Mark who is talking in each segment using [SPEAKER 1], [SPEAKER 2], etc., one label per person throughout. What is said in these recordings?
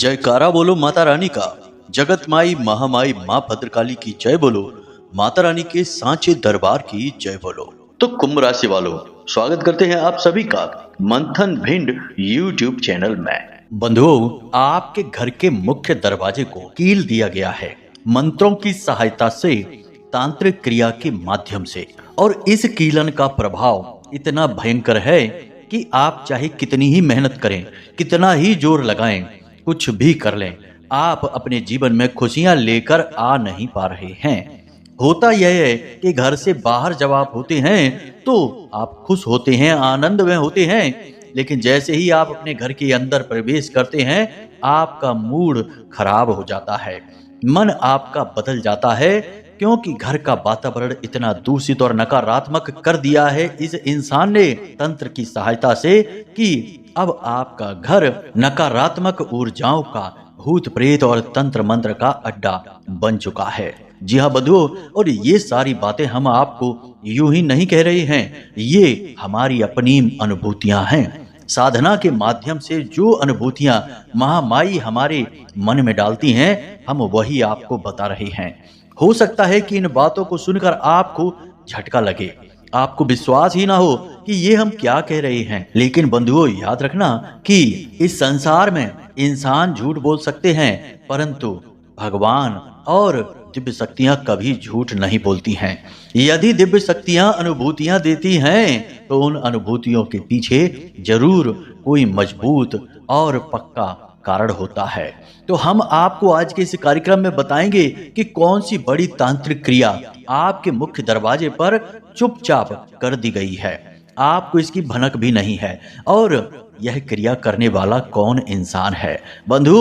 [SPEAKER 1] जयकारा बोलो माता रानी का। जगत माई महामाई माँ भद्रकाली की जय बोलो। माता रानी के सांचे दरबार की जय बोलो। तो कुंभ राशि वालों, स्वागत करते हैं आप सभी का मंथन भिंड यूट्यूब चैनल में। बंधुओं, आपके घर के मुख्य दरवाजे को कील दिया गया है मंत्रों की सहायता से, तांत्रिक क्रिया के माध्यम से। और इस कीलन का प्रभाव इतना भयंकर है कि आप चाहे कितनी ही मेहनत करें, कितना ही जोर लगाएं, कुछ भी कर लें, आप अपने जीवन में खुशियां लेकर आ नहीं पा रहे हैं। होता यह है कि घर से बाहर जब आप होते हैं तो आप खुश होते हैं, आनंद में होते हैं, लेकिन जैसे ही आप अपने घर के अंदर प्रवेश करते हैं आपका मूड खराब हो जाता है, मन आपका बदल जाता है, क्योंकि घर का वातावरण इतना दूषित और नकारात्मक कर दिया है इस इंसान ने तंत्र की सहायता से कि अब आपका घर नकारात्मक ऊर्जाओं का, भूत प्रेत और तंत्र मंत्र का अड्डा बन चुका है। जी हाँ बंधुओं, और ये सारी बातें हम आपको यूं ही नहीं कह रहे हैं, ये हमारी अपनी अनुभूतियां हैं। साधना के माध्यम से जो अनुभूतियां महामाई हमारे मन में डालती हैं, हम वही आपको बता रहे हैं। हो सकता है कि इन बातों को सुनकर आपको झटका लगे, आपको विश्वास ही ना हो कि ये हम क्या कह रहे हैं, लेकिन बंधुओं याद रखना कि इस संसार में इंसान झूठ बोल सकते हैं, परंतु भगवान और दिव्य शक्तियां कभी झूठ नहीं बोलती हैं। यदि दिव्य शक्तियां अनुभूतियां देती हैं तो उन अनुभूतियों के पीछे जरूर कोई मजबूत और पक्का कारण होता है। तो हम आपको आज के इस कार्यक्रम में बताएंगे कि कौन सी बड़ी तांत्रिक क्रिया आपके मुख्य दरवाजे पर चुपचाप कर दी गई है, आपको इसकी भनक भी नहीं है, और यह क्रिया करने वाला कौन इंसान है। बंधु,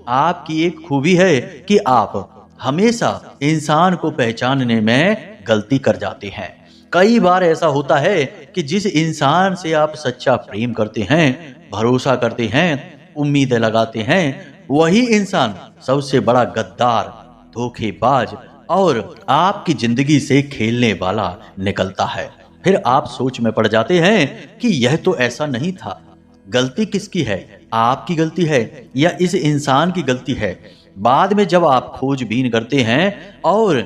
[SPEAKER 1] आपकी एक खूबी है कि आप हमेशा इंसान को पहचानने में गलती कर जाते हैं। कई बार ऐसा होता है कि जिस इंसान से आप सच्चा प्रेम करते हैं, भरोसा करते हैं, उम्मीदें लगाते हैं, वही इंसान सबसे बड़ा गद्दार, धोखेबाज और आपकी जिंदगी से खेलने वाला निकलता है। फिर आप सोच में पड़ जाते हैं कि यह तो ऐसा नहीं था। गलती किसकी है? आपकी गलती है या इस इंसान की गलती है? बाद में जब आप खोजबीन करते हैं और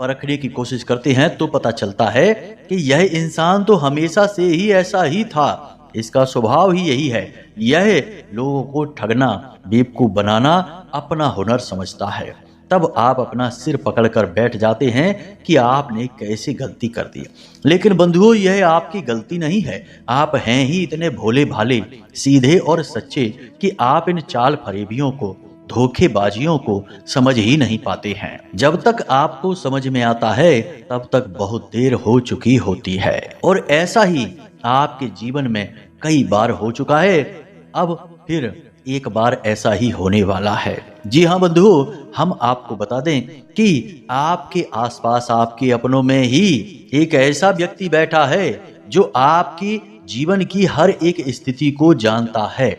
[SPEAKER 1] परखने की कोशिश करते हैं तो पता चलता है कि यह इंसान तो हमेशा से ही ऐसा ही था, इसका स्वभाव ही यही है। यह लोगों को ठगना, बेवकूफ बनाना अपना हुनर समझता है। तब आप अपना सिर पकड़कर बैठ जाते हैं कि आपने कैसे गलती कर दी। लेकिन बंधुओं, यह आपकी गलती नहीं है। आप हैं ही इतने भोले भाले, सीधे और सच्चे कि आप इन चाल फरेबियों को, धोखेबाजियों को समझ ही नहीं पाते हैं। जब तक आपको समझ में आता है तब तक बहुत देर हो चुकी होती है, और ऐसा ही आपके जीवन में कई बार हो चुका है। अब फिर एक बार ऐसा ही होने वाला है। जी हाँ बंधुओं, हम आपको बता दें कि आपके आसपास, आपके अपनों में ही एक ऐसा व्यक्ति बैठा है जो आपकी जीवन की हर एक स्थिति को जानता है।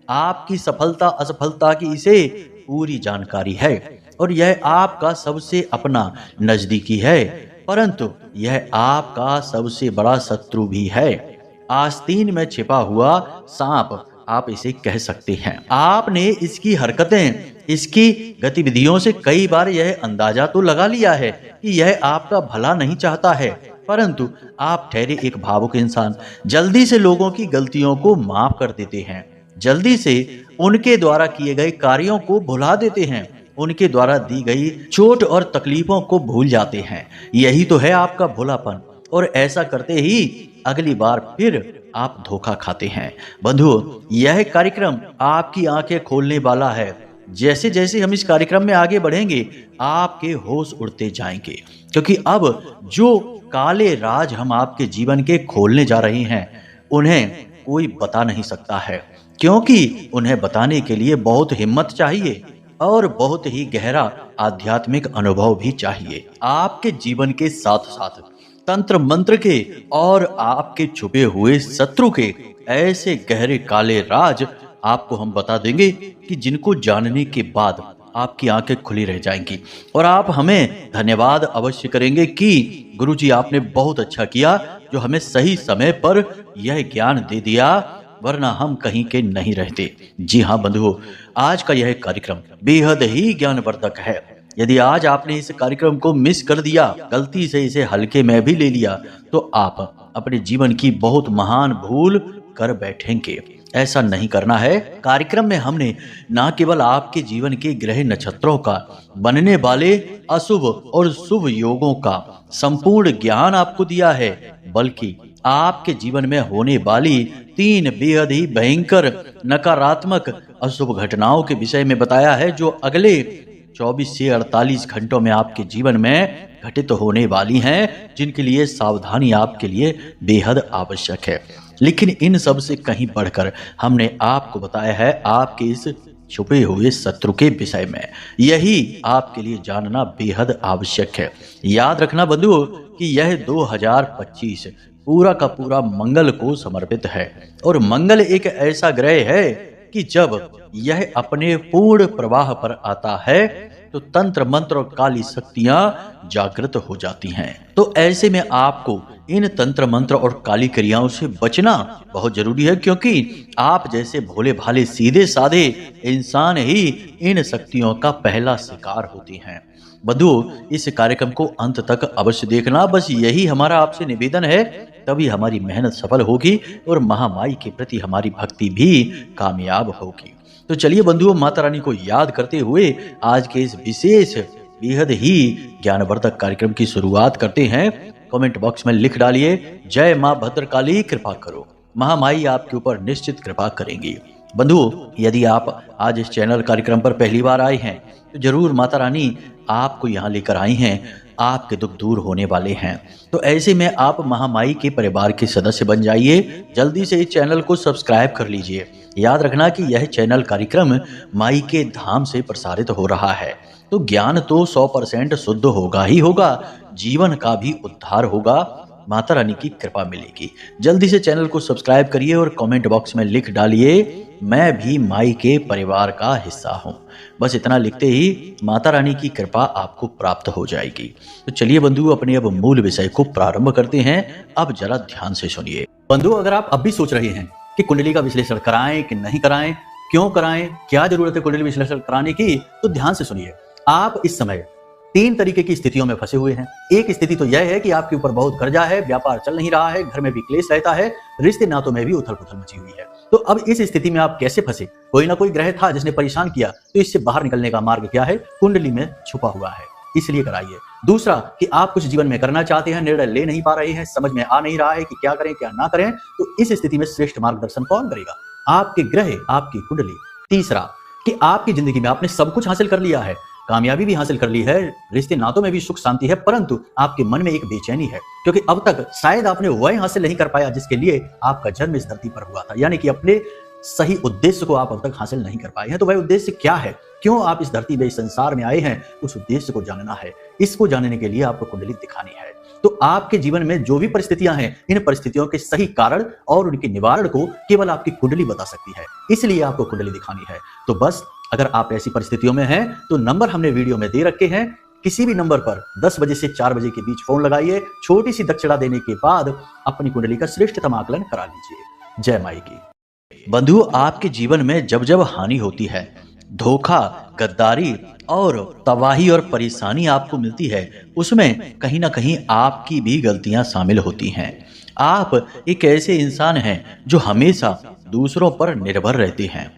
[SPEAKER 1] आपकी सफलता असफलता की इसे पूरी जानकारी है, और यह आपका सबसे अपना नजदीकी है, परंतु यह आपका सबसे बड़ा शत्रु भी है। आस्तीन में छिपा हुआ सांप आप इसे कह सकते हैं। आपने इसकी हरकतें, इसकी गतिविधियों से कई बार यह अंदाजा तो लगा लिया है कि यह आपका भला नहीं चाहता है, परंतु आप ठहरे एक भावुक इंसान, जल्दी से लोगों की गलतियों को माफ कर देते हैं, जल्दी से उनके द्वारा किए गए कार्यों को भुला देते हैं, उनके द्वारा दी गई चोट और तकलीफों को भूल जाते हैं। यही तो है आपका भोलापन, और ऐसा करते ही अगली बार फिर आप धोखा खाते हैं। बंधुओं, यह कार्यक्रम आपकी आंखें खोलने वाला है। जैसे जैसे हम इस कार्यक्रम में आगे बढ़ेंगे आपके होश उड़ते जाएंगे, क्योंकि अब जो काले राज हम आपके जीवन के खोलने जा रहे हैं उन्हें कोई बता नहीं सकता है, क्योंकि उन्हें बताने के लिए बहुत हिम्मत चाहिए और बहुत ही गहरा आध्यात्मिक अनुभव भी चाहिए। आपके जीवन के साथ साथ तंत्र मंत्र के और आपके छुपे हुए शत्रु के ऐसे गहरे काले राज आपको हम बता देंगे कि जिनको जानने के बाद आपकी आंखें खुली रह जाएंगी, और आप हमें धन्यवाद अवश्य करेंगे कि गुरुजी आपने बहुत अच्छा किया जो हमें सही समय पर यह ज्ञान दे दिया वरना हम कहीं के नहीं रहते। जी हाँ बंधुओं, आज का यह कार्यक्रम बेहद ही ज्ञानवर्धक है। यदि आज आपने इस कार्यक्रम को मिस कर दिया, गलती से इसे हल्के में भी ले लिया, तो आप अपने जीवन की बहुत महान भूल कर बैठेंगे। ऐसा नहीं करना है। कार्यक्रम में हमने न केवल आपके जीवन के ग्रह नक्षत्रों का, बनने वाले अशुभ और शुभ योगों का संपूर्ण ज्ञान आपको दिया है, बल्कि आपके जीवन में होने वाली 3 बेहद ही भयंकर नकारात्मक अशुभ घटनाओं के विषय में बताया है, जो अगले 24 से 48 घंटों में आपके जीवन में घटित होने वाली हैं, जिनके लिए सावधानी आपके लिए बेहद आवश्यक है। लेकिन इन सब से कहीं बढ़कर हमने आपको बताया है आपके इस छुपे हुए शत्रु के विषय में। यही आपके लिए जानना बेहद आवश्यक है। याद रखना बंधुओं कि यह 2025 पूरा का पूरा मंगल को समर्पित है, और मंगल एक ऐसा ग्रह है कि जब यह अपने पूर्ण प्रवाह पर आता है तो तंत्र मंत्र और काली शक्तियां जागृत हो जाती हैं। तो ऐसे में आपको इन तंत्र मंत्र और काली क्रियाओं से बचना बहुत जरूरी है, क्योंकि आप जैसे भोले भाले सीधे साधे इंसान ही इन शक्तियों का पहला शिकार होते हैं। बंधुओं, इस कार्यक्रम को अंत तक अवश्य देखना, बस यही हमारा आपसे निवेदन है। तभी हमारी मेहनत सफल होगी और महामाई के प्रति हमारी भक्ति भी कामयाब होगी। तो चलिए बंधुओं, माता रानी को याद करते हुए आज के इस विशेष बेहद ही ज्ञानवर्धक कार्यक्रम की शुरुआत करते हैं। कमेंट बॉक्स में लिख डालिए, जय मां भद्रकाली कृपा करो। महामाई आपके ऊपर निश्चित कृपा करेंगी। बंधुओं, यदि आप आज इस चैनल कार्यक्रम पर पहली बार आए हैं तो जरूर माता रानी आपको यहाँ लेकर आई हैं, आपके दुख दूर होने वाले हैं। तो ऐसे में आप महामाई के परिवार के सदस्य बन जाइए। जल्दी से इस चैनल को सब्सक्राइब कर लीजिए। याद रखना कि यह चैनल कार्यक्रम माई के धाम से प्रसारित हो रहा है, तो ज्ञान तो 100% शुद्ध होगा ही होगा, जीवन का भी उद्धार होगा, माता रानी की कृपा मिलेगी। जल्दी से चैनल को सब्सक्राइब करिए और कमेंट बॉक्स में लिख डालिए, मैं भी माई के परिवार का हिस्सा हूँ। बस इतना लिखते ही माता रानी की कृपा आपको प्राप्त हो जाएगी। तो चलिए बंधु, अपने अब मूल विषय को प्रारंभ करते हैं। अब जरा ध्यान से सुनिए। बंधु, अगर आप अब भी सोच रहे हैं कि कुंडली का विश्लेषण कराएं कि नहीं कराएं, क्यों कराएं, क्या जरूरत है कुंडली विश्लेषण कराने की, तो ध्यान से सुनिए। आप इस समय 3 तरीके की स्थितियों में फंसे हुए हैं। एक स्थिति तो यह है कि आपके ऊपर बहुत कर्जा है, व्यापार चल नहीं रहा है, घर में भी क्लेश रहता है, रिश्ते नातों में भी उथल पुथल मची हुई है। तो अब इस स्थिति में आप कैसे फंसे? कोई ना कोई ग्रह था जिसने परेशान किया, तो इससे बाहर निकलने का मार्ग क्या है? कुंडली में छुपा हुआ है, इसलिए कराइए। दूसरा कि आप कुछ जीवन में करना चाहते हैं, निर्णय ले नहीं पा रहे हैं, समझ में आ नहीं रहा है कि क्या करें क्या ना करें, तो इस स्थिति में श्रेष्ठ मार्गदर्शन कौन करेगा? आपके ग्रह, आपकी कुंडली। तीसरा कि आपकी जिंदगी में आपने सब कुछ हासिल कर लिया है, कामयाबी भी हासिल कर ली है, रिश्ते नातों में भी सुख शांति है, परंतु आपके मन में एक बेचैनी है, क्योंकि अब तक शायद आपने वह हासिल नहीं कर पाया जिसके लिए आपका जन्म इस धरती पर हुआ था। यानी कि अपने सही उद्देश्य को आप अब तक हासिल नहीं कर पाए हैं। तो वह उद्देश्य क्या है, क्यों आप इस धरती में, इस संसार में आए हैं, उस उद्देश्य को जानना है। इसको जानने के लिए आपको कुंडली दिखानी है। तो आपके जीवन में जो भी परिस्थितियां हैं, इन परिस्थितियों के सही कारण और उनके निवारण को केवल आपकी कुंडली बता सकती है, इसलिए आपको कुंडली दिखानी है। तो बस अगर आप ऐसी परिस्थितियों में हैं तो नंबर हमने वीडियो में दे रखे हैं, किसी भी नंबर पर 10 बजे से 4 बजे के बीच फोन लगाइए। छोटी सी दक्षिणा देने के बाद अपनी कुंडली का श्रेष्ठतम आकलन करा लीजिए। जय माई की। बंधु, आपके जीवन में जब जब हानि होती है, धोखा, गद्दारी और तबाही और परेशानी आपको मिलती है, उसमें कहीं ना कहीं आपकी भी गलतियां शामिल होती हैं। आप एक ऐसे इंसान हैं जो हमेशा दूसरों पर निर्भर रहते हैं।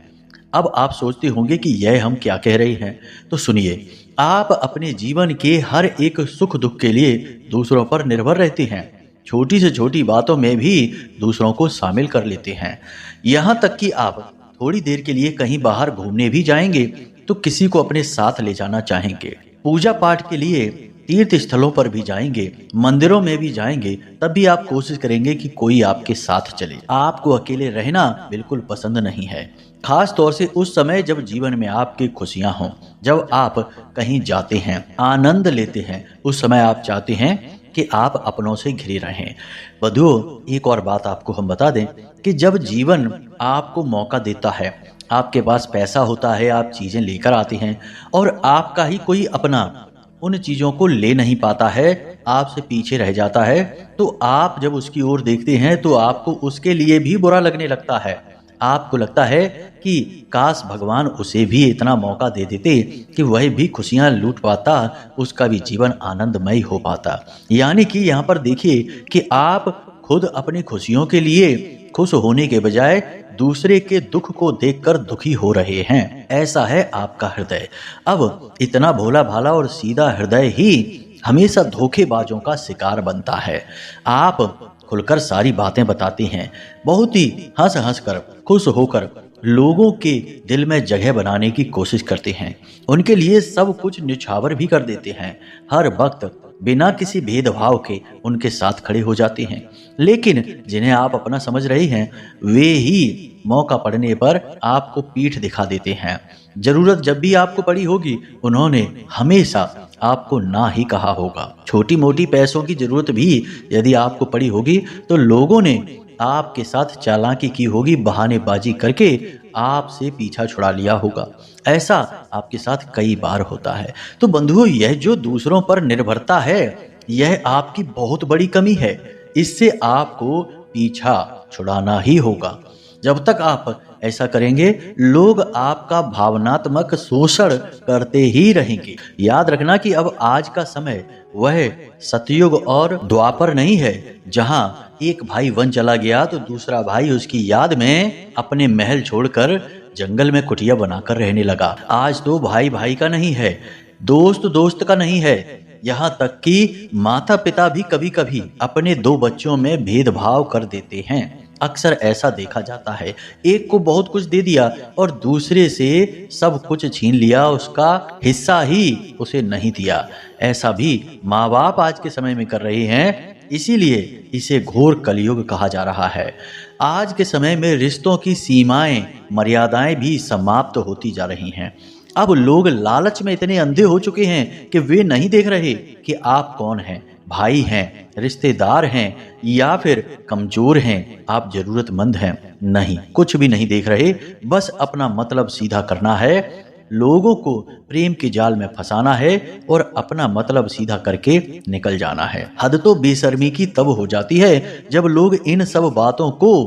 [SPEAKER 1] अब आप सोचते होंगे कि यह हम क्या कह रहे हैं, तो सुनिए। आप अपने जीवन के हर एक सुख दुख के लिए दूसरों पर निर्भर रहते हैं, छोटी से छोटी बातों में भी दूसरों को शामिल कर लेते हैं। यहाँ तक कि आप थोड़ी देर के लिए कहीं बाहर घूमने भी जाएंगे तो किसी को अपने साथ ले जाना चाहेंगे। पूजा पाठ के लिए तीर्थ स्थलों पर भी जाएंगे, मंदिरों में भी जाएंगे, तब भी आप कोशिश करेंगे कि कोई आपके साथ चले। आपको अकेले रहना बिल्कुल पसंद नहीं है, खास तौर से उस समय जब जीवन में आपकी खुशियां हों, जब आप कहीं जाते हैं, आनंद लेते हैं, उस समय आप चाहते हैं कि आप अपनों से घिरे रहें। बंधुओं, एक और बात आपको हम बता दें कि जब जीवन आपको मौका देता है, आपके पास पैसा होता है, आप चीजें लेकर आते हैं और आपका ही कोई अपना उन चीजों को ले नहीं पाता है, आपसे पीछे रह जाता है, तो आप जब उसकी ओर देखते हैं तो आपको उसके लिए भी बुरा लगने लगता है। आपको लगता है कि काश भगवान उसे भी इतना मौका दे देते कि वह भी खुशियां लूट पाता, उसका भी जीवन आनंदमय हो पाता। यानी कि यहाँ पर देखिए कि आप खुद अपनी खुशियों के लिए खुश होने के बजाय दूसरे के दुख को देखकर दुखी हो रहे हैं। ऐसा है आपका हृदय। अब इतना भोला भाला और सीधा हृदय ही हमेशा धोखेबाजों का शिकार बनता है। आप खुलकर सारी बातें बताते हैं, बहुत ही हंस हंस कर, खुश होकर लोगों के दिल में जगह बनाने की कोशिश करते हैं, उनके लिए सब कुछ न्यौछावर भी कर देते हैं, हर वक्त बिना किसी भेदभाव के उनके साथ खड़े हो जाते हैं। लेकिन जिन्हें आप अपना समझ रहे हैं वे ही मौका पड़ने पर आपको पीठ दिखा देते हैं। जरूरत जब भी आपको पड़ी होगी उन्होंने हमेशा आपको ना ही कहा होगा। छोटी मोटी पैसों की जरूरत भी यदि आपको पड़ी होगी तो लोगों ने आपके साथ चालाकी की होगी, बहानेबाजी करके आपसे पीछा छुड़ा लिया होगा। ऐसा आपके साथ कई बार होता है। तो बंधुओं, यह जो दूसरों पर निर्भरता है यह आपकी बहुत बड़ी कमी है। इससे आपको पीछा छुड़ाना ही होगा। जब तक आप ऐसा करेंगे लोग आपका भावनात्मक शोषण करते ही रहेंगे। याद रखना कि अब आज का समय वह सतयुग और द्वापर नहीं है जहां एक भाई वन चला गया तो दूसरा भाई उसकी याद में अपने महल छोड़कर जंगल में कुटिया बनाकर रहने लगा। आज तो भाई भाई का नहीं है, दोस्त दोस्त का नहीं है, यहाँ तक कि माता पिता भी कभी कभी अपने दो बच्चों में भेदभाव कर देते हैं। अक्सर ऐसा देखा जाता है, एक को बहुत कुछ दे दिया और दूसरे से सब कुछ छीन लिया, उसका हिस्सा ही उसे नहीं दिया। ऐसा भी माँ बाप आज के समय में कर रहे हैं, इसीलिए इसे घोर कलयुग कहा जा रहा है। आज के समय में रिश्तों की सीमाएं, मर्यादाएं भी समाप्त होती जा रही हैं। अब लोग लालच में इतने अंधे हो चुके हैं कि वे नहीं देख रहे कि आप कौन हैं, भाई हैं, रिश्तेदार हैं या फिर कमजोर हैं, आप जरूरतमंद हैं। नहीं, कुछ भी नहीं देख रहे, बस अपना मतलब सीधा करना है, लोगों को प्रेम के जाल में फंसाना है और अपना मतलब सीधा करके निकल जाना है। हद तो बेशर्मी की तब हो जाती है जब लोग इन सब बातों को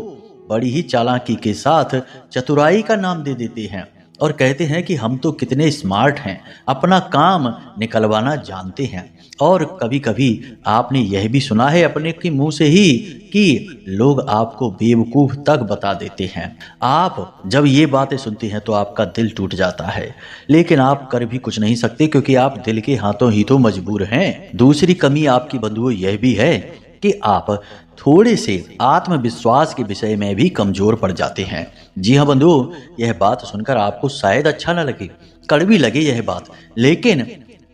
[SPEAKER 1] बड़ी ही चालाकी के साथ चतुराई का नाम दे देते हैं और कहते हैं कि हम तो कितने स्मार्ट हैं, अपना काम निकलवाना जानते हैं। और कभी कभी आपने यह भी सुना है अपने के मुंह से ही कि लोग आपको बेवकूफ तक बता देते हैं। आप जब ये बातें सुनते हैं तो आपका दिल टूट जाता है, लेकिन आप कर भी कुछ नहीं सकते क्योंकि आप दिल के हाथों ही तो मजबूर हैं। दूसरी कमी आपकी बंधुओं यह भी है कि आप थोड़े से आत्मविश्वास के विषय में भी कमजोर पड़ जाते हैं। जी हाँ बंधुओं, यह बात सुनकर आपको शायद अच्छा न लगे, कड़वी लगे यह बात, लेकिन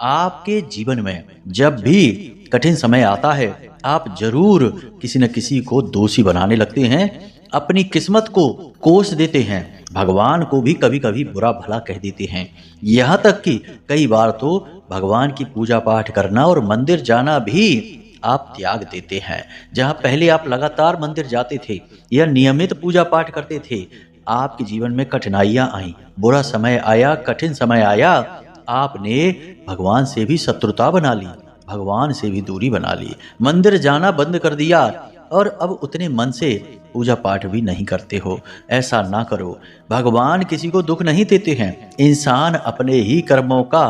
[SPEAKER 1] आपके जीवन में जब भी कठिन समय आता है आप जरूर किसी न किसी को दोषी बनाने लगते हैं, अपनी किस्मत को कोस देते हैं, भगवान को भी कभी कभी बुरा भला कह देते हैं। यहाँ तक कि कई बार तो भगवान की पूजा पाठ करना और मंदिर जाना भी आप त्याग देते हैं। जहां पहले आप लगातार मंदिर जाते थे या नियमित पूजा पाठ करते थे, आपके जीवन में कठिनाइयां आई, बुरा समय आया, कठिन समय आया, आपने भगवान से भी शत्रुता बना ली, भगवान से भी दूरी बना ली, मंदिर जाना बंद कर दिया और अब उतने मन से पूजा पाठ भी नहीं करते हो। ऐसा ना करो। भगवान किसी को दुख नहीं देते हैं, इंसान अपने ही कर्मों का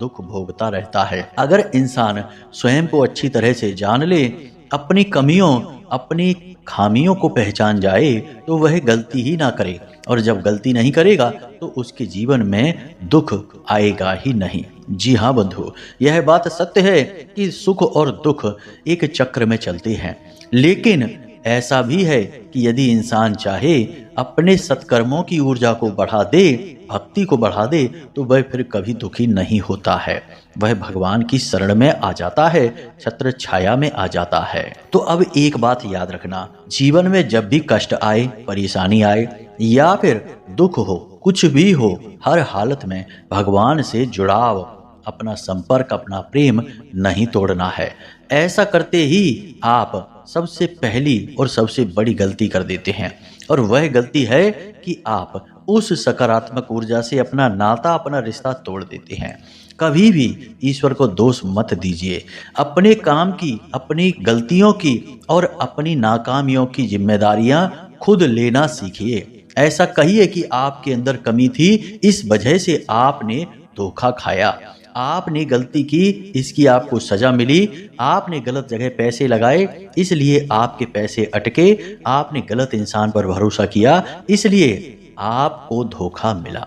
[SPEAKER 1] दुख भोगता रहता है। अगर इंसान स्वयं को अच्छी तरह से जान ले, अपनी कमियों, अपनी खामियों को पहचान जाए तो वह गलती ही ना करे, और जब गलती नहीं करेगा तो उसके जीवन में दुख आएगा ही नहीं। जी हाँ बंधु, यह बात सत्य है कि सुख और दुख एक चक्र में चलते हैं, लेकिन ऐसा भी है कि यदि इंसान चाहे अपने सत्कर्मों की ऊर्जा को बढ़ा दे, भक्ति को बढ़ा दे, तो वह फिर कभी दुखी नहीं होता है, वह भगवान की शरण में आ जाता है, छत्र छाया में आ जाता है। तो अब एक बात याद रखना, जीवन में जब भी कष्ट आए, परेशानी आए या फिर दुख हो, कुछ भी हो, हर हालत में भगवान से जुड़ाव, अपना संपर्क, अपना प्रेम नहीं तोड़ना है। ऐसा करते ही आप सबसे पहली और सबसे बड़ी गलती कर देते हैं, और वह गलती है कि आप उस सकारात्मक ऊर्जा से अपना नाता, अपना रिश्ता तोड़ देते हैं। कभी भी ईश्वर को दोष मत दीजिए। अपने काम की, अपनी गलतियों की और अपनी नाकामियों की जिम्मेदारियां खुद लेना सीखिए। ऐसा कहिए कि आपके अंदर कमी थी, इस वजह से आपने धोखा खाया, आपने गलती की, इसकी आपको सजा मिली, आपने गलत जगह पैसे लगाए इसलिए आपके पैसे अटके, आपने गलत इंसान पर भरोसा किया इसलिए आपको धोखा मिला।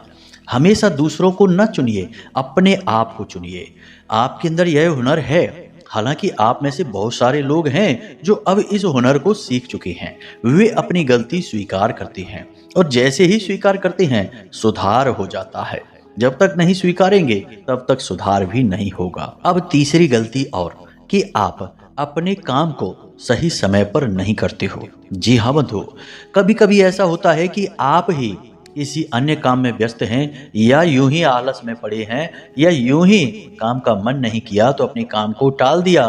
[SPEAKER 1] हमेशा दूसरों को न चुनिए, अपने आप को चुनिए। आपके अंदर यह हुनर है, हालांकि आप में से बहुत सारे लोग हैं जो अब इस हुनर को सीख चुके हैं। वे अपनी गलती स्वीकार करते हैं और जैसे ही स्वीकार करते हैं सुधार हो जाता है। जब तक नहीं स्वीकारेंगे तब तक सुधार भी नहीं होगा। अब तीसरी गलती और कि आप अपने काम को सही समय पर नहीं करते हो। जी हाँ बंधु, कभी कभी ऐसा होता है कि आप ही किसी अन्य काम में व्यस्त हैं या यूं ही आलस में पड़े हैं या यूं ही काम का मन नहीं किया तो अपने काम को टाल दिया।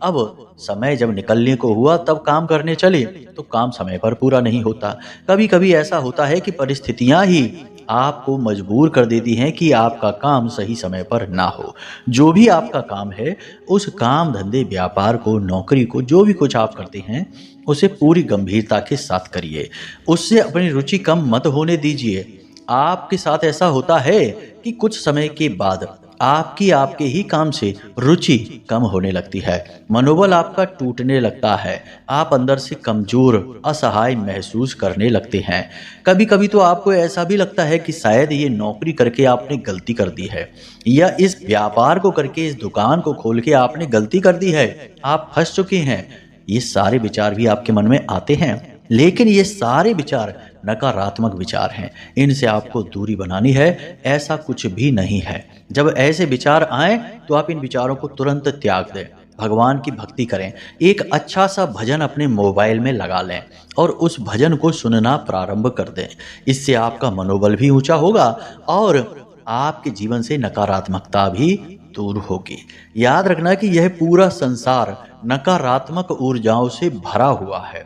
[SPEAKER 1] अब समय जब निकलने को हुआ तब काम करने चले तो काम समय पर पूरा नहीं होता। कभी कभी ऐसा होता है कि परिस्थितियां ही आपको मजबूर कर देती हैं कि आपका काम सही समय पर ना हो। जो भी आपका काम है उस काम धंधे व्यापार को नौकरी को जो भी कुछ आप करते हैं उसे पूरी गंभीरता के साथ करिए, उससे अपनी रुचि कम मत होने दीजिए। आपके साथ ऐसा होता है कि कुछ समय के बाद आपकी आपके ही काम से रुचि कम होने लगती है, मनोबल आपका टूटने लगता है, आप अंदर से कमजोर असहाय महसूस करने लगते हैं। कभी कभी तो आपको ऐसा भी लगता है कि शायद ये नौकरी करके आपने गलती कर दी है या इस व्यापार को करके इस दुकान को खोल के आपने गलती कर दी है, आप फंस चुके हैं। ये सारे विचार भी आपके मन में आते हैं, लेकिन ये सारे विचार नकारात्मक विचार हैं, इनसे आपको दूरी बनानी है, ऐसा कुछ भी नहीं है। जब ऐसे विचार आए तो आप इन विचारों को तुरंत त्याग दें, भगवान की भक्ति करें, एक अच्छा सा भजन अपने मोबाइल में लगा लें और उस भजन को सुनना प्रारंभ कर दें। इससे आपका मनोबल भी ऊंचा होगा और आपके जीवन से नकारात्मकता भी दूर होगी। याद रखना कि यह पूरा संसार नकारात्मक ऊर्जाओं से भरा हुआ है।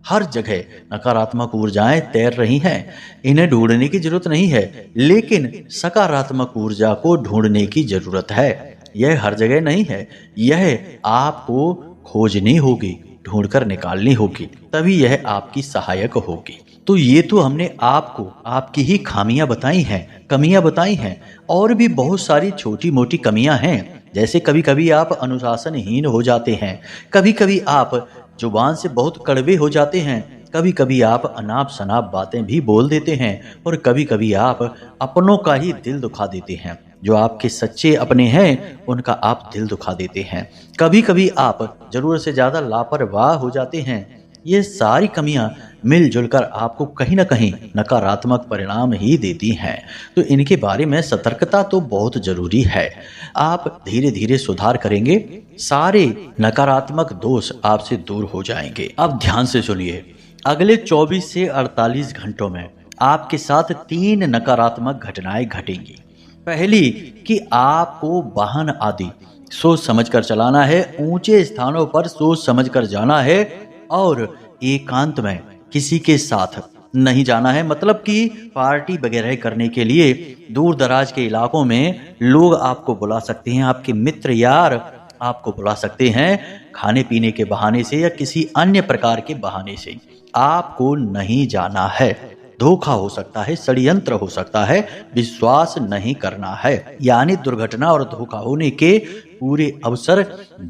[SPEAKER 1] हर जगह नकारात्मक ऊर्जाएं तैर रही हैं, इन्हें ढूंढने की जरूरत नहीं है, लेकिन सकारात्मक ऊर्जा को ढूंढने की जरूरत है। यह हर जगह नहीं है, यह आपको खोजनी होगी, ढूंढकर निकालनी होगी, तभी यह आपकी सहायक होगी। तो ये तो हमने आपको आपकी ही खामियां बताई हैं, कमियां बताई हैं, और भी बहुत सारी छोटी मोटी कमियां हैं। जैसे कभी कभी आप अनुशासनहीन हो जाते हैं, कभी कभी आप जुबान से बहुत कड़वे हो जाते हैं, कभी कभी आप अनाप शनाप बातें भी बोल देते हैं और कभी कभी आप अपनों का ही दिल दुखा देते हैं। जो आपके सच्चे अपने हैं उनका आप दिल दुखा देते हैं। कभी कभी आप जरूरत से ज्यादा लापरवाह हो जाते हैं। ये सारी कमियां मिलजुल कर आपको कहीं ना कहीं नकारात्मक परिणाम ही देती हैं। तो इनके बारे में सतर्कता तो बहुत जरूरी है। आप धीरे धीरे सुधार करेंगे, सारे नकारात्मक दोष आपसे दूर हो जाएंगे। अब ध्यान से सुनिए, अगले 24 से 48 घंटों में आपके साथ 3 नकारात्मक घटनाएं घटेंगी। पहली कि आपको वाहन आदि सोच समझकर चलाना है, ऊंचे स्थानों पर सोच समझकर जाना है और एकांत में किसी के साथ नहीं जाना है। मतलब कि पार्टी वगैरह करने के लिए दूर दराज के इलाकों में लोग आपको बुला सकते हैं, आपके मित्र यार आपको बुला सकते हैं खाने पीने के बहाने से या किसी अन्य प्रकार के बहाने से। आपको नहीं जाना है, धोखा हो सकता है, षड्यंत्र हो सकता है, विश्वास नहीं करना है। यानी दुर्घटना और धोखा होने के पूरे अवसर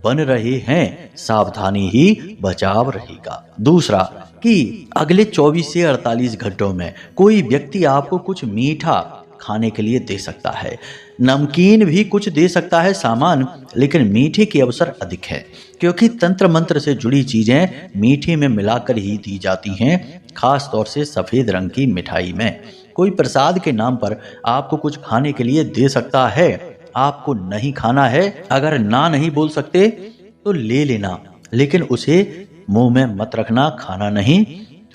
[SPEAKER 1] बन रहे हैं, सावधानी ही बचाव रहेगा। दूसरा कि अगले 24 से 48 घंटों में कोई व्यक्ति आपको कुछ मीठा खाने के लिए दे सकता है, नमकीन भी कुछ दे सकता है सामान, लेकिन मीठे के अवसर अधिक है, क्योंकि तंत्र मंत्र से जुड़ी चीजें मीठे में मिलाकर ही दी जाती हैं, खास तौर से सफेद रंग की मिठाई में। कोई प्रसाद के नाम पर आपको कुछ खाने के लिए दे सकता है, आपको नहीं खाना है, अगर ना नहीं बोल सकते तो ले लेना, लेकिन उसे मुंह में मत रखना, खाना नहीं,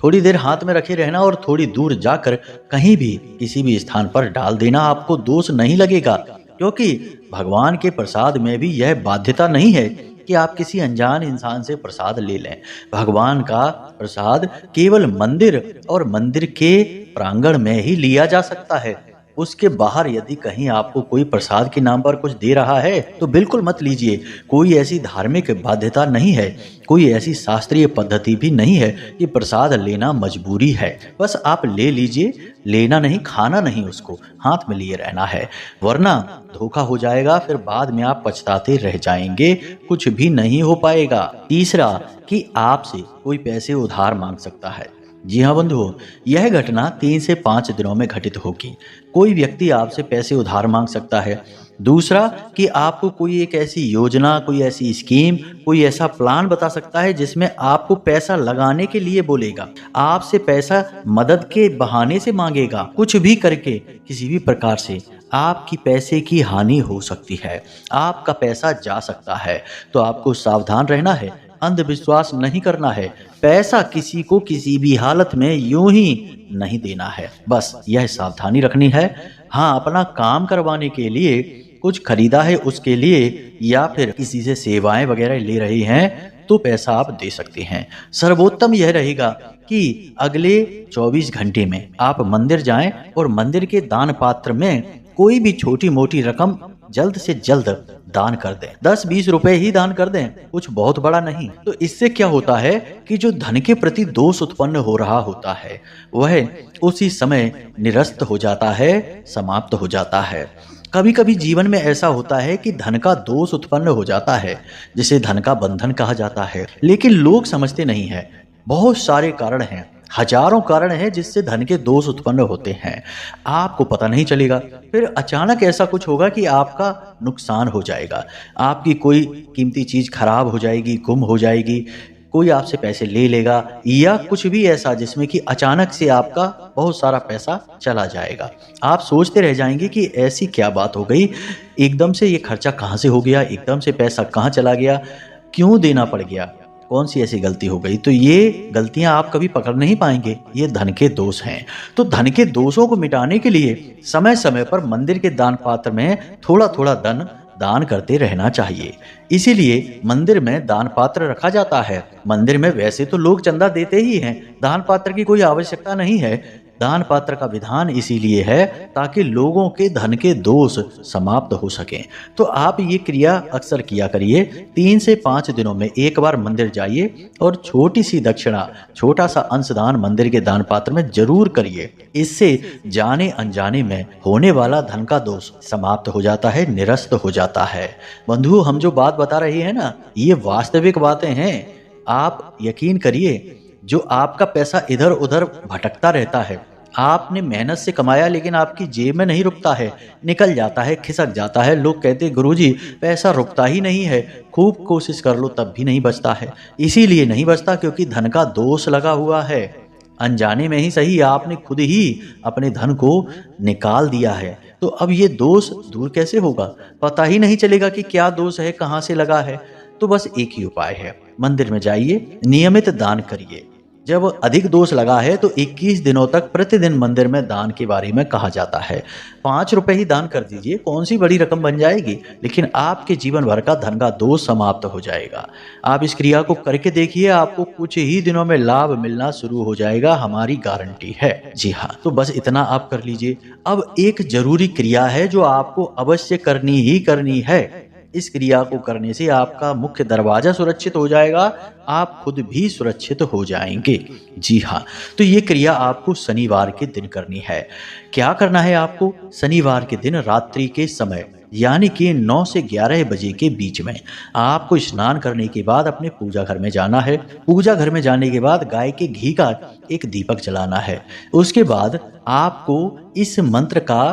[SPEAKER 1] थोड़ी देर हाथ में रखे रहना और थोड़ी दूर जाकर कहीं भी किसी भी स्थान पर डाल देना। आपको दोष नहीं लगेगा, क्योंकि भगवान के प्रसाद में भी यह बाध्यता नहीं है कि आप किसी अनजान इंसान से प्रसाद ले लें। भगवान का प्रसाद केवल मंदिर और मंदिर के प्रांगण में ही लिया जा सकता है। उसके बाहर यदि कहीं आपको कोई प्रसाद के नाम पर कुछ दे रहा है तो बिल्कुल मत लीजिए। कोई ऐसी धार्मिक बाध्यता नहीं है, कोई ऐसी शास्त्रीय पद्धति भी नहीं है कि प्रसाद लेना मजबूरी है। बस आप ले लीजिए, लेना नहीं, खाना नहीं, उसको हाथ में लिए रहना है, वरना धोखा हो जाएगा। फिर बाद में आप पछताते रह जाएंगे, कुछ भी नहीं हो पाएगा। तीसरा, कि आपसे कोई पैसे उधार मांग सकता है। जी हाँ बंधुओं, यह घटना 3 से 5 दिनों में घटित होगी। कोई व्यक्ति आपसे पैसे उधार मांग सकता है। दूसरा, कि आपको कोई एक ऐसी योजना, कोई ऐसी स्कीम, कोई ऐसा प्लान बता सकता है जिसमें आपको पैसा लगाने के लिए बोलेगा, आपसे पैसा मदद के बहाने से मांगेगा। कुछ भी करके किसी भी प्रकार से आपकी पैसे की हानि हो सकती है, आपका पैसा जा सकता है। तो आपको सावधान रहना है, अंधविश्वास नहीं करना है, पैसा किसी को किसी भी हालत में यूं ही नहीं देना है। बस यह सावधानी रखनी है। हाँ, अपना काम करवाने के लिए कुछ खरीदा है उसके लिए, या फिर किसी से सेवाएं वगैरह ले रही हैं, तो पैसा आप दे सकते हैं। सर्वोत्तम यह रहेगा कि अगले 24 घंटे में आप मंदिर जाएं और मंदिर के दान पात्र में कोई भी छोटी मोटी रकम जल्द से जल्द दान कर दें। 10-20 रुपए ही दान कर दें, कुछ बहुत बड़ा नहीं। तो इससे क्या होता है कि जो धन के प्रति दोष उत्पन्न हो रहा होता है वह उसी समय निरस्त हो जाता है, समाप्त हो जाता है। कभी कभी जीवन में ऐसा होता है कि धन का दोष उत्पन्न हो जाता है, जिसे धन का बंधन कहा जाता है, लेकिन लोग समझते नहीं है। बहुत सारे कारण हैं, हजारों कारण हैं जिससे धन के दोष उत्पन्न होते हैं, आपको पता नहीं चलेगा। फिर अचानक ऐसा कुछ होगा कि आपका नुकसान हो जाएगा, आपकी कोई कीमती चीज खराब हो जाएगी, गुम हो जाएगी, कोई आपसे पैसे ले लेगा, या कुछ भी ऐसा जिसमें कि अचानक से आपका बहुत सारा पैसा चला जाएगा। आप सोचते रह जाएंगे कि ऐसी क्या बात हो गई, एकदम से ये खर्चा कहाँ से हो गया, एकदम से पैसा कहाँ चला गया, क्यों देना पड़ गया, कौन सी ऐसी गलती हो गई। तो ये गलतियां आप कभी पकड़ नहीं पाएंगे, ये धन के दोष हैं। तो धन के दोषों को मिटाने के लिए समय समय पर मंदिर के दान पात्र में थोड़ा थोड़ा धन दान करते रहना चाहिए। इसीलिए मंदिर में दान पात्र रखा जाता है। मंदिर में वैसे तो लोग चंदा देते ही हैं, दान पात्र की कोई आवश्यकता नहीं है। दान पात्र का विधान इसीलिए है ताकि लोगों के धन के दोष समाप्त हो सकें। तो आप ये क्रिया अक्सर किया करिए। 3 से 5 दिनों में एक बार मंदिर जाइए और छोटी सी दक्षिणा, छोटा सा अंशदान मंदिर के दान पात्र में जरूर करिए। इससे जाने अनजाने में होने वाला धन का दोष समाप्त हो जाता है, निरस्त हो जाता है। बंधुओं, हम जो बात बता रहे हैं ना, ये वास्तविक बातें हैं। आप यकीन करिए, जो आपका पैसा इधर उधर भटकता रहता है, आपने मेहनत से कमाया लेकिन आपकी जेब में नहीं रुकता है, निकल जाता है, खिसक जाता है। लोग कहते हैं गुरुजी पैसा रुकता ही नहीं है, खूब कोशिश कर लो तब भी नहीं बचता है। इसीलिए नहीं बचता क्योंकि धन का दोष लगा हुआ है। अनजाने में ही सही, आपने खुद ही अपने धन को निकाल दिया है। तो अब ये दोष दूर कैसे होगा, पता ही नहीं चलेगा कि क्या दोष है, कहाँ से लगा है। तो बस एक ही उपाय है, मंदिर में जाइए, नियमित दान करिए। जब अधिक दोष लगा है तो 21 दिनों तक प्रतिदिन मंदिर में दान के बारे में कहा जाता है। 5 रुपए ही दान कर दीजिए, कौन सी बड़ी रकम बन जाएगी, लेकिन आपके जीवन भर का धन का दोष समाप्त हो जाएगा। आप इस क्रिया को करके देखिए, आपको कुछ ही दिनों में लाभ मिलना शुरू हो जाएगा, हमारी गारंटी है। जी हाँ, तो बस इतना आप कर लीजिए। अब एक जरूरी क्रिया है जो आपको अवश्य करनी ही करनी है। इस क्रिया को करने से आपका मुख्य दरवाजा सुरक्षित हो जाएगा, आप खुद भी सुरक्षित हो जाएंगे। जी हाँ, तो ये क्रिया आपको शनिवार के दिन करनी है। क्या करना है आपको? शनिवार के दिन रात्रि के समय यानी कि 9 से 11 बजे के बीच में आपको स्नान करने के बाद अपने पूजा घर में जाना है। पूजा घर में जाने के बाद गाय के घी का एक दीपक जलाना है। उसके बाद आपको इस मंत्र का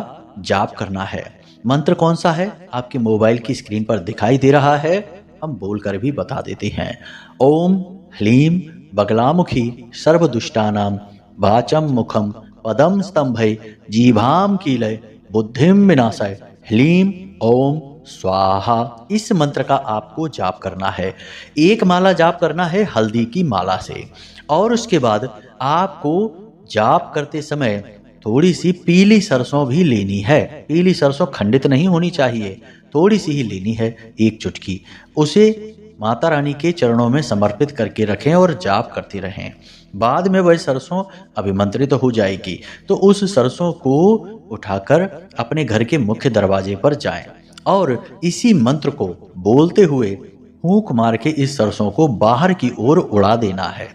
[SPEAKER 1] जाप करना है। मंत्र कौन सा है? आपके मोबाइल की स्क्रीन पर दिखाई दे रहा है, हम बोलकर भी बता देते हैं। ओम ह्लीम बगलामुखी सर्वदुष्टानां वाचम मुखम पदम स्तंभय जीभाम कीलय बुद्धिम विनाशाय ह्लीम ओम स्वाहा। इस मंत्र का आपको जाप करना है। एक माला जाप करना है हल्दी की माला से, और उसके बाद आपको जाप करते समय थोड़ी सी पीली सरसों भी लेनी है। पीली सरसों खंडित नहीं होनी चाहिए, थोड़ी सी ही लेनी है, 1 चुटकी। उसे माता रानी के चरणों में समर्पित करके रखें और जाप करते रहें। बाद में वह सरसों अभिमंत्रित हो जाएगी तो उस सरसों को उठाकर अपने घर के मुख्य दरवाजे पर जाएं और इसी मंत्र को बोलते हुए फूंक मार के इस सरसों को बाहर की ओर उड़ा देना है।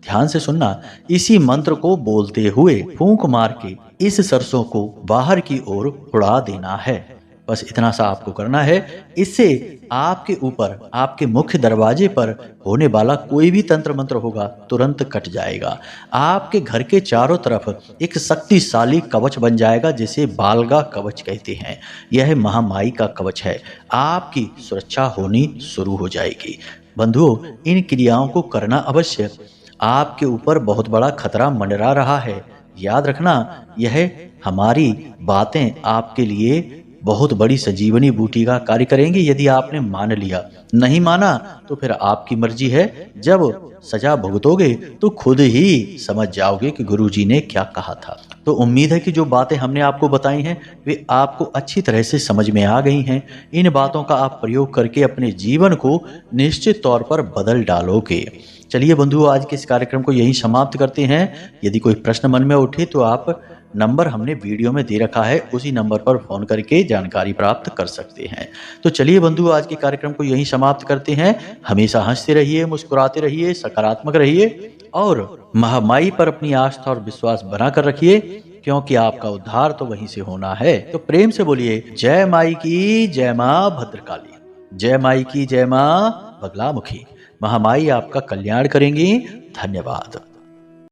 [SPEAKER 1] ध्यान से सुनना, इसी मंत्र को बोलते हुए फूंक मार के इस सरसों को बाहर की ओर उड़ा देना है। बस इतना सा आपको करना है। इससे आपके ऊपर, आपके मुख्य दरवाजे पर होने वाला कोई भी तंत्र मंत्र होगा तुरंत कट जाएगा। आपके घर के चारों तरफ एक शक्तिशाली कवच बन जाएगा जिसे बालगा कवच कहते हैं। यह महामाई का कवच है। आपकी सुरक्षा होनी शुरू हो जाएगी। बंधुओं, इन क्रियाओं को करना अवश्य। आपके ऊपर बहुत बड़ा खतरा मंडरा रहा है, याद रखना, यह हमारी बातें आपके लिए बहुत बड़ी संजीवनी बूटी का कार्य करेंगे यदि आपने मान लिया। नहीं माना तो फिर आपकी मर्जी है। जब सजा भुगतोगे तो खुद ही समझ जाओगे कि गुरुजी ने क्या कहा था। तो उम्मीद है कि जो बातें हमने आपको बताई हैं वे आपको अच्छी तरह से समझ में आ गई हैं। इन बातों का आप प्रयोग करके अपने जीवन को निश्चित तौर पर बदल डालोगे। चलिए बंधुओं, आज के इस कार्यक्रम को यहीं समाप्त करते हैं। यदि कोई प्रश्न मन में उठे तो आप नंबर हमने वीडियो में दे रखा है, उसी नंबर पर फोन करके जानकारी प्राप्त कर सकते हैं। तो चलिए बंधुओं, आज के कार्यक्रम को यहीं समाप्त करते हैं। हमेशा हंसते रहिए, मुस्कुराते रहिए, सकारात्मक रहिए और महामाई पर अपनी आस्था और विश्वास बनाकर रखिए, क्योंकि आपका उद्धार तो वहीं से होना है। तो प्रेम से बोलिए, जय माई की जय मां भद्रकाली, जय माई की जय मां बगलामुखी। महामाई आपका कल्याण करेंगी। धन्यवाद।